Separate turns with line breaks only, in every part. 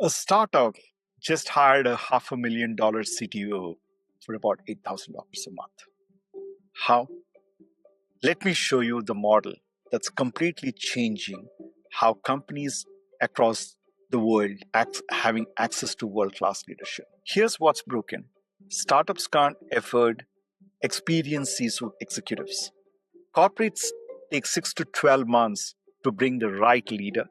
A startup just hired a $500,000 CTO for about $8,000 a month. How? Let me show you the model that's completely changing how companies across the world having access to world-class leadership. Here's what's broken. Startups can't afford experienced C-suite executives. Corporates take 6 to 12 months to bring the right leader,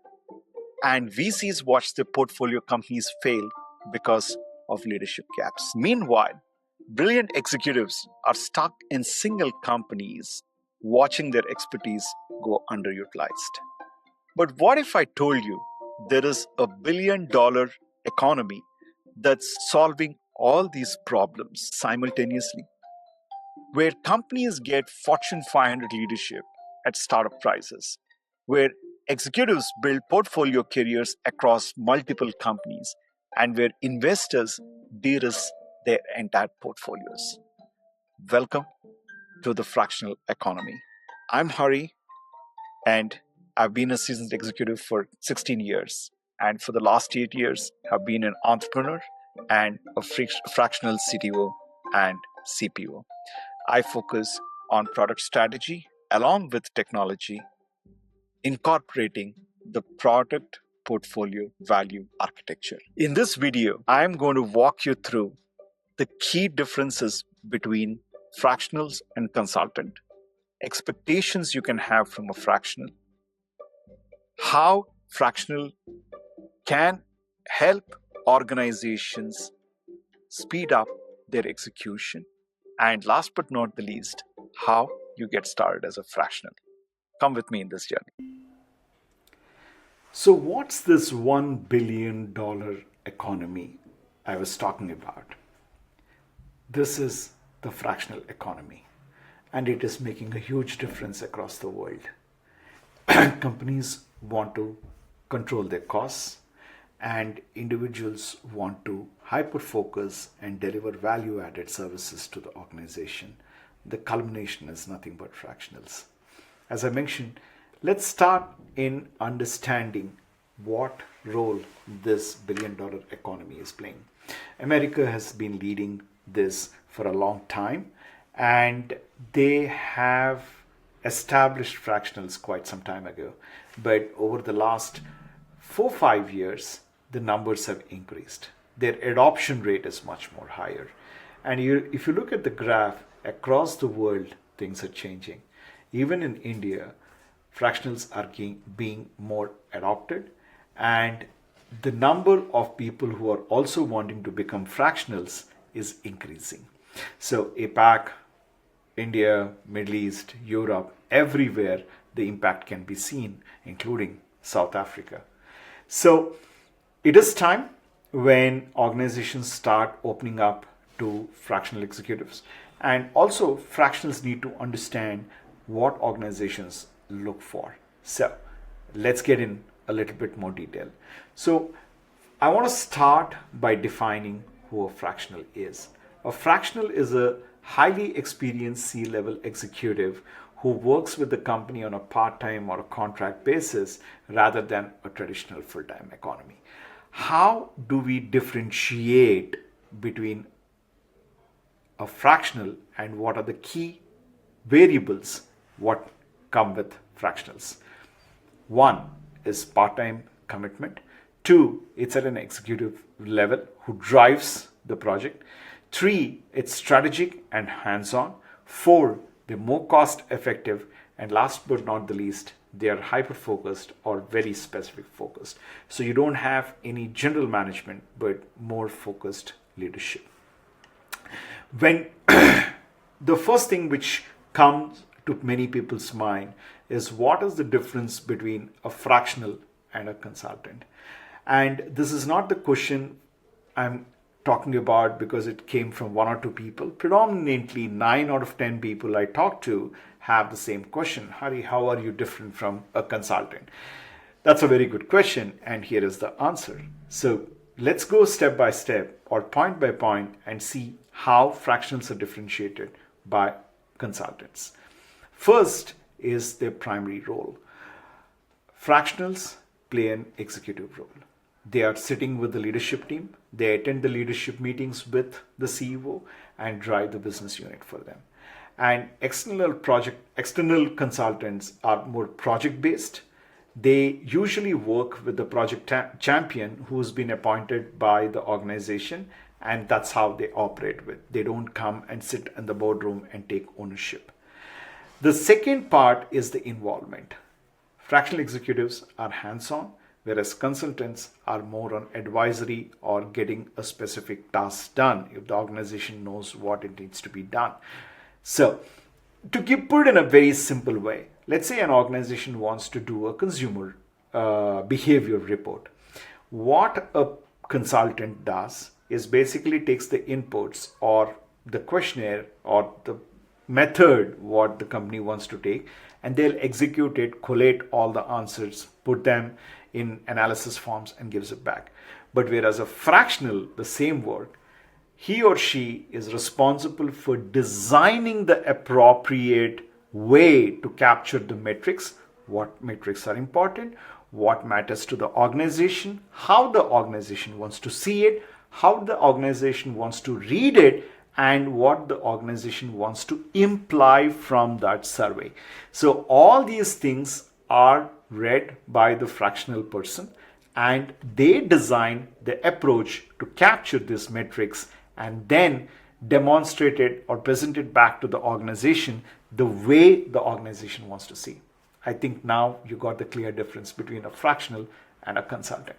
and VCs watch their portfolio companies fail because of leadership gaps. Meanwhile, brilliant executives are stuck in single companies, watching their expertise go underutilized. But what if I told you there is a $1 billion economy that's solving all these problems simultaneously, where companies get Fortune 500 leadership at startup prices, where executives build portfolio careers across multiple companies, and where investors de-risk their entire portfolios? Welcome to the fractional economy. I'm Hari, and I've been a seasoned executive for 16 years. And for the last 8 years, I've been an entrepreneur and a fractional CTO and CPO. I focus on product strategy along with technology, incorporating the product portfolio value architecture. In this video, I am going to walk you through the key differences between fractionals and consultant, expectations you can have from a fractional, how fractional can help organizations speed up their execution, and last but not the least, how you get started as a fractional. Come with me in this journey.
So, what's this $1 billion economy I was talking about? This is the fractional economy, and it is making a huge difference across the world. Companies want to control their costs, and individuals want to hyper focus and deliver value added services to the organization. The culmination is nothing but fractionals. As I mentioned, let's start in understanding what role this $1 billion economy is playing. America has been leading this for a long time, and they have established fractionals quite some time ago. But over the last 4 or 5 years, the numbers have increased. Their adoption rate is much more higher. And if you look at the graph across the world, things are changing. Even in India, fractionals are being more adopted, and the number of people who are also wanting to become fractionals is increasing. So APAC, India, Middle East, Europe, everywhere the impact can be seen, including South Africa. So it is time when organizations start opening up to fractional executives. And also, fractionals need to understand what organizations look for. So let's get in a little bit more detail. So I want to start by defining who a fractional is. A fractional is a highly experienced C-level executive who works with the company on a part-time or a contract basis rather than a traditional full-time economy. How do we differentiate between a fractional and what are the key variables what come with fractionals? One is part-time commitment. Two, it's at an executive level who drives the project. Three, it's strategic and hands-on. Four, they're more cost-effective. And last but not the least, they are hyper-focused or very specific focused. So you don't have any general management, but more focused leadership. When the first thing which comes to many people's mind is what is the difference between a fractional and a consultant? And this is not the question I'm talking about because it came from one or two people. Predominantly 9 out of 10 people I talk to have the same question. Hari, how are you different from a consultant? That's a very good question, and here is the answer. So let's go step by step or point by point and see how fractionals are differentiated by consultants. First is their primary role. Fractionals play an executive role. They are sitting with the leadership team. They attend the leadership meetings with the CEO and drive the business unit for them. And external consultants are more project based. They usually work with the project champion who's been appointed by the organization, and that's how they operate with. They don't come and sit in the boardroom and take ownership. The second part is the involvement. Fractional executives are hands on, whereas consultants are more on advisory or getting a specific task done if the organization knows what it needs to be done. So, put it in a very simple way, let's say an organization wants to do a consumer behavior report. What a consultant does is basically takes the inputs or the questionnaire or the method what the company wants to take, and they'll execute it, collate all the answers, put them in analysis forms and gives it back. But whereas a fractional, the same work, he or she is responsible for designing the appropriate way to capture the metrics, what metrics are important, what matters to the organization, how the organization wants to see it, how the organization wants to read it, and what the organization wants to imply from that survey. So all these things are read by the fractional person, and they design the approach to capture these metrics and then demonstrate it or present it back to the organization the way the organization wants to see. I think now you got the clear difference between a fractional and a consultant.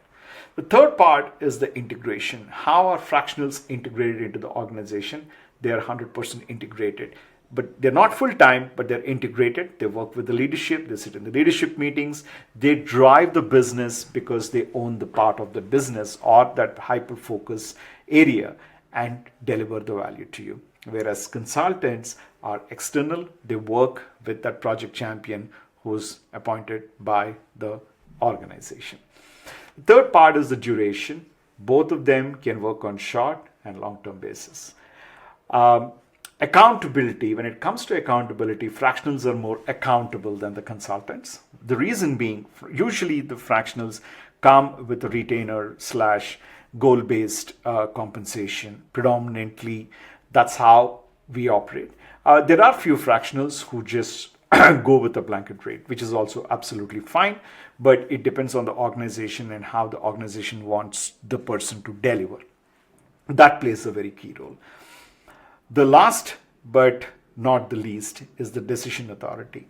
The third part is the integration. How are fractionals integrated into the organization? They are 100% integrated. But they're not full-time, but they're integrated. They work with the leadership. They sit in the leadership meetings. They drive the business because they own the part of the business or that hyper-focus area and deliver the value to you. Whereas consultants are external. They work with that project champion who's appointed by the organization. The third part is the duration. Both of them can work on short and long-term basis. Accountability, when it comes to accountability, fractionals are more accountable than the consultants. The reason being, usually the fractionals come with a retainer slash goal-based compensation. Predominantly, that's how we operate. There are few fractionals who just go with a blanket rate, which is also absolutely fine, but it depends on the organization and how the organization wants the person to deliver. That plays a very key role. The last but not the least is the decision authority.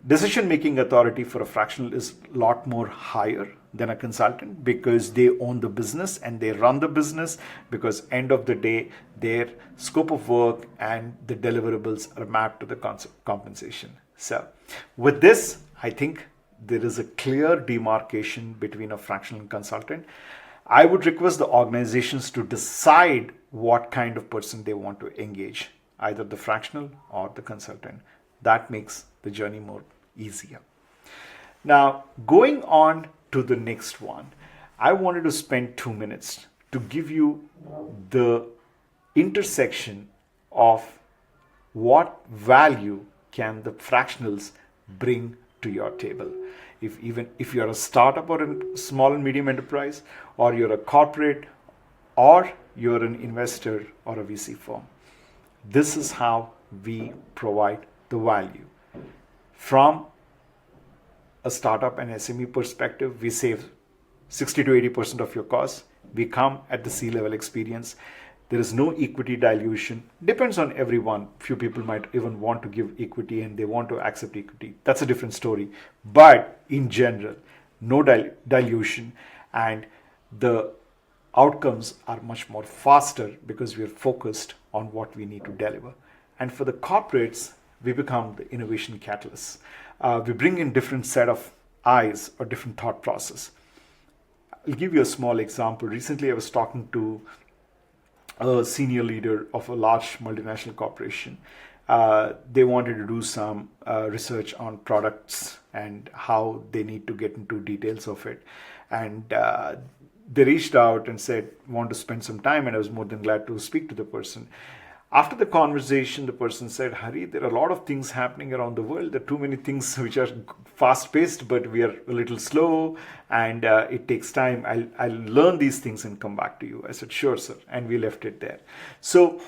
Decision making authority for a fractional is a lot more higher than a consultant because they own the business and they run the business, because end of the day their scope of work and the deliverables are mapped to the compensation. So with this, I think there is a clear demarcation between a fractional and consultant. I would request the organizations to decide what kind of person they want to engage, either the fractional or the consultant. That makes the journey more easier. Now, going on to the next one, I wanted to spend 2 minutes to give you the intersection of what value can the fractionals bring to your table. If you're a startup or a small and medium enterprise, or you're a corporate, or you're an investor or a VC firm, this is how we provide the value. From a startup and SME perspective, we save 60 to 80% of your costs. We come at the C-level experience. There is no equity dilution. Depends on everyone. Few people might even want to give equity and they want to accept equity. That's a different story. But in general, no dilution, and the outcomes are much more faster because we are focused on what we need to deliver. And for the corporates, we become the innovation catalysts. We bring in different set of eyes or different thought process. I'll give you a small example. Recently, I was talking to a senior leader of a large multinational corporation. They wanted to do some research on products and how they need to get into details of it. And they reached out and said, want to spend some time, and I was more than glad to speak to the person. After the conversation, the person said, Hari, there are a lot of things happening around the world. There are too many things which are fast paced, but we are a little slow and it takes time. I'll learn these things and come back to you. I said, sure, sir. And we left it there. So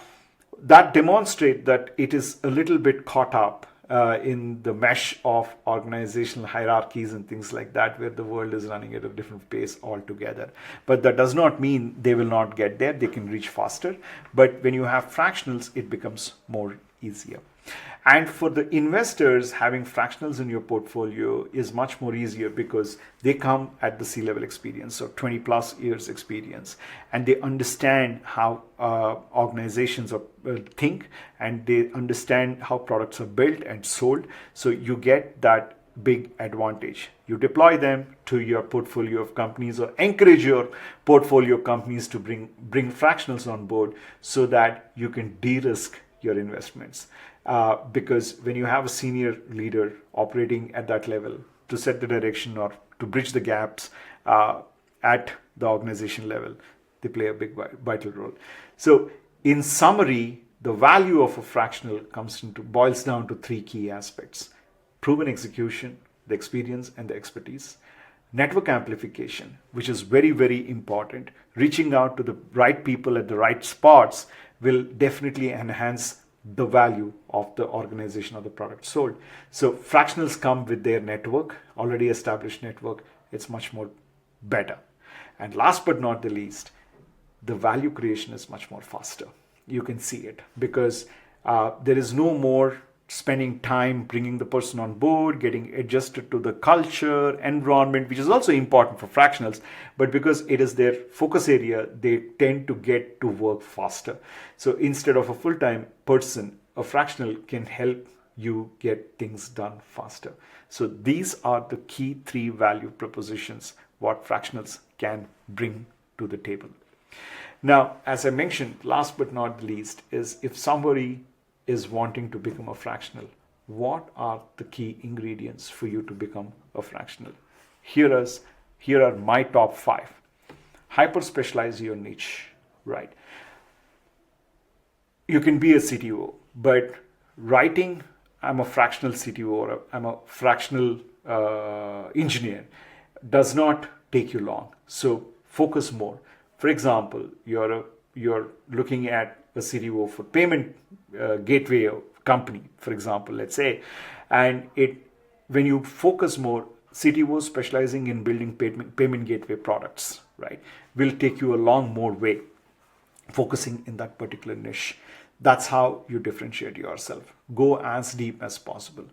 that demonstrates that it is a little bit caught up in the mesh of organizational hierarchies and things like that, where the world is running at a different pace altogether. But that does not mean they will not get there. They can reach faster. But when you have fractionals, it becomes more easier. And for the investors, having fractionals in your portfolio is much more easier because they come at the C-level experience, so 20 plus years experience, and they understand how organizations think, and they understand how products are built and sold. So you get that big advantage. You deploy them to your portfolio of companies or encourage your portfolio companies to bring fractionals on board so that you can de-risk your investments. Because when you have a senior leader operating at that level to set the direction or to bridge the gaps at the organization level, they play a big vital role. So in summary, the value of a fractional boils down to three key aspects: proven execution, the experience and the expertise; network amplification, which is very, very important. Reaching out to the right people at the right spots will definitely enhance the value of the organization or the product sold. So fractionals come with their network, already established network. It's much more better. And last but not the least, the value creation is much more faster. You can see it because there is no more spending time bringing the person on board, getting adjusted to the culture, environment, which is also important for fractionals, but because it is their focus area, they tend to get to work faster. So instead of a full-time person, a fractional can help you get things done faster. So these are the key three value propositions what fractionals can bring to the table. Now, as I mentioned, last but not least, is if somebody is wanting to become a fractional, what are the key ingredients for you to become a fractional? Here are my top 5. Hyper specialize your niche, right? You can be a CTO, but writing, I'm a fractional CTO or I'm a fractional engineer, does not take you long. So focus more. For example, you're looking at a CTO for payment gateway company, for example, let's say, and when you focus more, CTOs specializing in building payment gateway products, right, will take you a long more way, focusing in that particular niche. That's how you differentiate yourself. Go as deep as possible.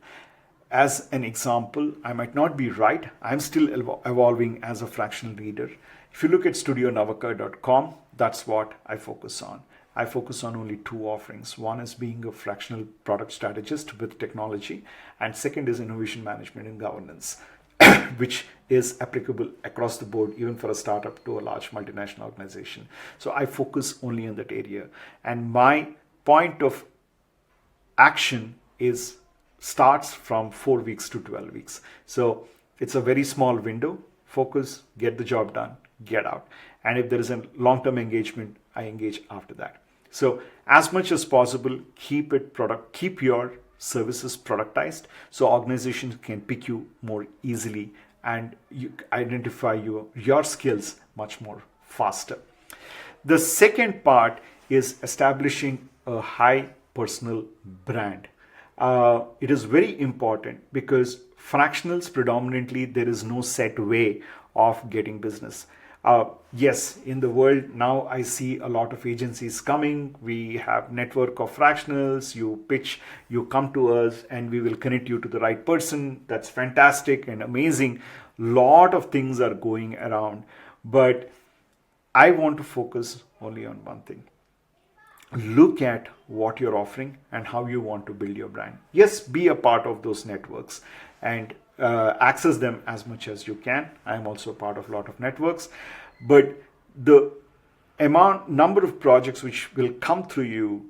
As an example, I might not be right. I'm still evolving as a fractional leader. If you look at studionavaka.com, that's what I focus on. I focus on only 2 offerings. One is being a fractional product strategist with technology, and second is innovation management and governance, which is applicable across the board, even for a startup to a large multinational organization. So I focus only in that area. And my point of action starts from 4 weeks to 12 weeks. So it's a very small window. Focus, get the job done, get out. And if there is a long-term engagement, I engage after that. So as much as possible, keep your services productized so organizations can pick you more easily and you identify your skills much more faster. The second part is establishing a high personal brand. It is very important because fractionals predominantly, there is no set way of getting business. Yes, in the world now I see a lot of agencies coming. We have network of fractionals. You pitch, you come to us and we will connect you to the right person. That's fantastic and amazing. Lot of things are going around, but I want to focus only on one thing. Look at what you're offering and how you want to build your brand. Yes, be a part of those networks and access them as much as you can. I'm also a part of a lot of networks, but the number of projects which will come through you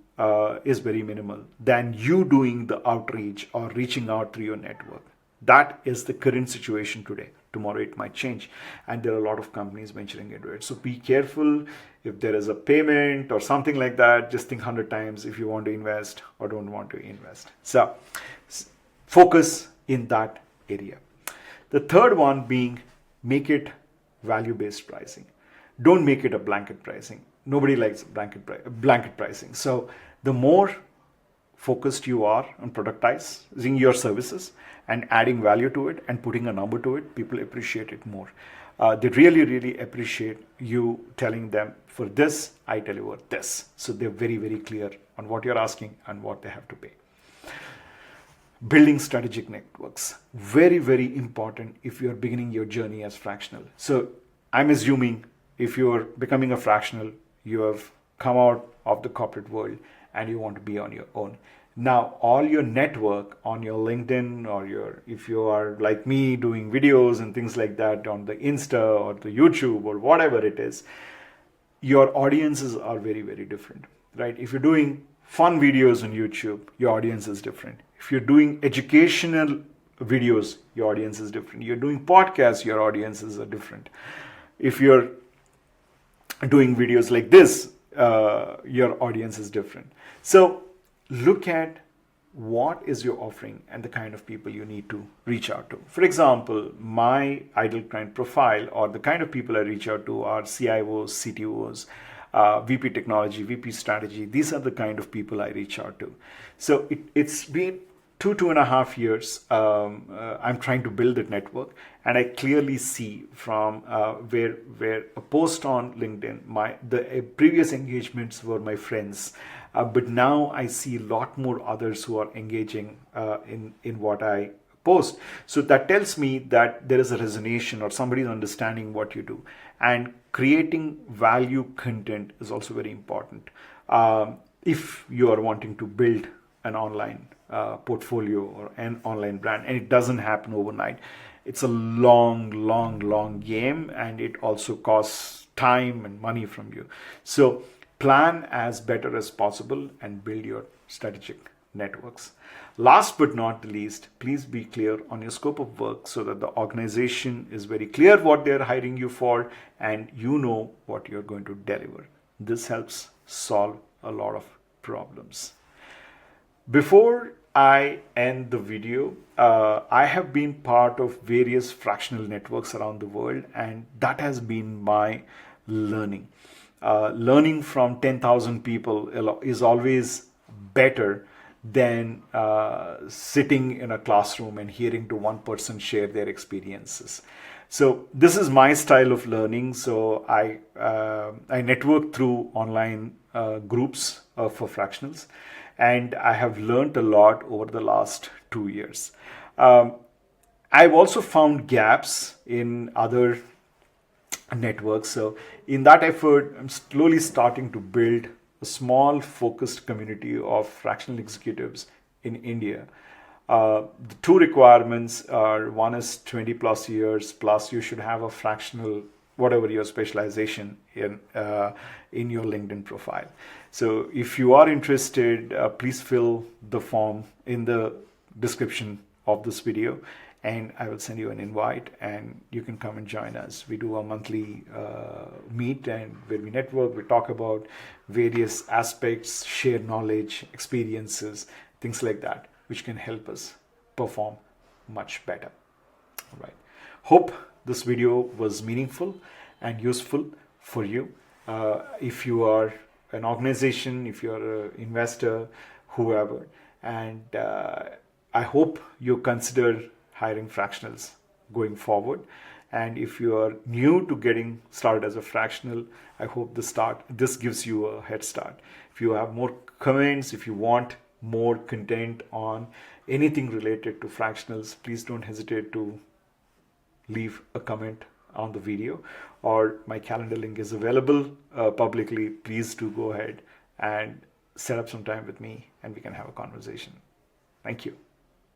is very minimal than you doing the outreach or reaching out through your network. That is the current situation today. tomorrow it might change, and there are a lot of companies venturing into it. So be careful. If there is a payment or something like that, just think 100 times if you want to invest or don't want to invest. So focus in that area. The third one being, make it value-based pricing. Don't make it a blanket pricing. Nobody likes blanket pricing. So the more focused you are on productizing your services and adding value to it and putting a number to it, people appreciate it more. They really, really appreciate you telling them, for this, I deliver this. So they're very, very clear on what you're asking and what they have to pay. Building strategic networks, very, very important if you're beginning your journey as fractional. So I'm assuming if you're becoming a fractional, you have come out of the corporate world and you want to be on your own. Now, all your network on your LinkedIn, or if you are like me doing videos and things like that on the Insta or the YouTube or whatever it is, your audiences are very, very different, right? If you're doing fun videos on YouTube, your audience is different. If you're doing educational videos, your audience is different. You're doing podcasts, your audiences are different. If you're doing videos like this, your audience is different. So look at what is your offering and the kind of people you need to reach out to. For example, my ideal client profile, or the kind of people I reach out to, are CIOs, CTOs, VP technology, VP strategy. These are the kind of people I reach out to. So it's been 2.5 years. I'm trying to build that network, and I clearly see from where a post on LinkedIn, the previous engagements were my friends, but now I see a lot more others who are engaging in what I post. So that tells me that there is a resonation, or somebody is understanding what you do, and creating value content is also very important. If you are wanting to build an online portfolio or an online brand, and it doesn't happen overnight. It's a long game, and it also costs time and money from you. So plan as better as possible and build your strategic networks. Last but not the least, please be clear on your scope of work so that the organization is very clear what they're hiring you for, and you know what you're going to deliver. This helps solve a lot of problems. Before I end the video, I have been part of various fractional networks around the world, and that has been my learning. Learning from 10,000 people is always better than sitting in a classroom and hearing to one person share their experiences. So this is my style of learning. So I network through online groups for fractionals, and I have learned a lot over the last 2 years. I've also found gaps in other networks. So in that effort, I'm slowly starting to build a small focused community of fractional executives in India. The two requirements are, one is 20 plus years, plus you should have a fractional, whatever your specialization in your LinkedIn profile. So if you are interested, please fill the form in the description of this video, and I will send you an invite, and you can come and join us. We do a monthly meet, and where we network, we talk about various aspects, share knowledge, experiences, things like that, which can help us perform much better. All right. Hope this video was meaningful and useful for you. If you are an organization, if you're an investor, whoever, and I hope you consider hiring fractionals going forward. And if you are new to getting started as a fractional, I hope this gives you a head start. If you have more comments, if you want more content on anything related to fractionals, please don't hesitate to leave a comment on the video, or my calendar link is available publicly. Please do go ahead and set up some time with me, and we can have a conversation. Thank you.